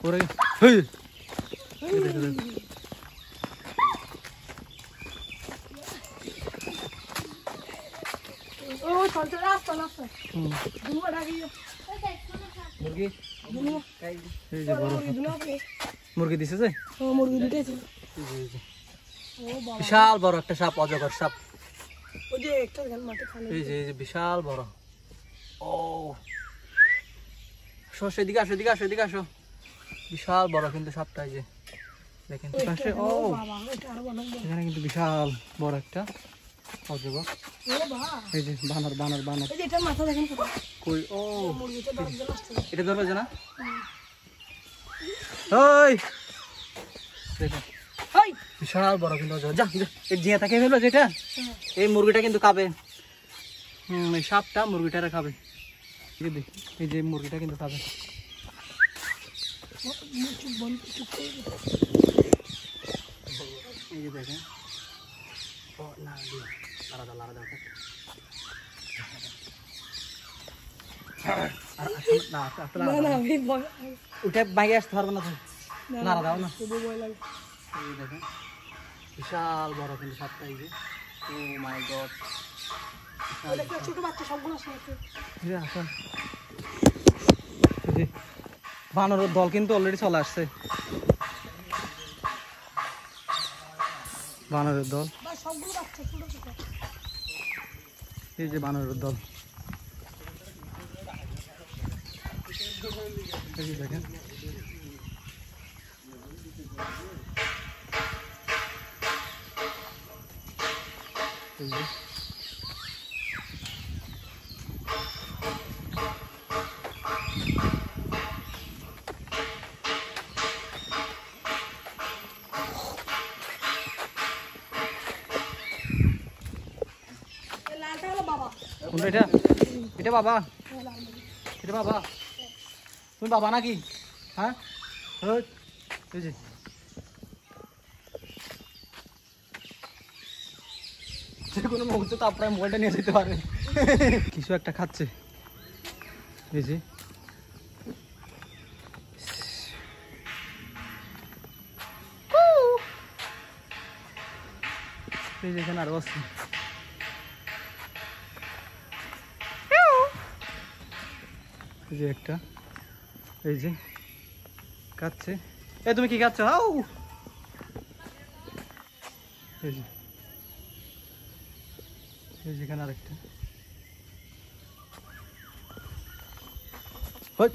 ওরে হেই ও চলতে রাস্তা রাস্তা দুনো ডাকি মুরগি দুনো এই যে বড় দুনো মুরগি দিছে যে ও মুরগি দিতেছে ও বাবা বিশাল বড় একটা সাপ অজগর সাপ ওই যে একটা গান মাঠে খালে এই যে বিশাল বড় ও সরষে দিকে আসো বিশাল বড় কিন্তু সাপটা এই যে দেখেন পাশে ও বাবা এটা আরো বড় এখানে কিন্তু বিশাল বড় একটা অজগর ও বাবা এই যে বানর এই যে এটা মাথা দেখেন কই ও মুরগিটা দরজা আসছে এটা ধরবে না ওই দেখেন ওই বিশাল বড় কিন্তু অজগর যা এই জিয়া থাকে ফেলবে যেটা এই মুরগিটা কিন্তু খাবে এই সাপটা মুরগিটারে খাবে এই যে মুরগিটা কিন্তু খাবে চুপ বন্ধ চুপ করে এই যে দেখেন ও না লারা না আমি ভয় ওটা বাইরে আসতে পারবো না তো লারা দাও না শুধু ভয় লাগে এই যে দেখেন বিশাল বড় কিন্তু সাপটা এই যে ও মাই গড একটা ছোট বাচ্চা সবগুলো আছে বানরের দল কিন্তু অলরেডি চলে আসছে বানরের দল বা সবগুলো বাচ্চা ছোট ছোট এই যে বানরের দল এই যে দেখেন এই যে লালটা হলো বাবা কোনটা এটা এটা বাবা এটা বাবা তুমি বাবা নাকি হ্যাঁ এই যে যে কোনো মুহূর্তে তো আপনার মোবাইলটা নিয়ে যেতে পারে কিছু একটা খাচ্ছে এই যে এই যে এখানে আরো আছে এই যে একটা এই যে খাচ্ছে এই তুমি কি খাচ্ছ হাউ এই যে এখানে আরেকটা হট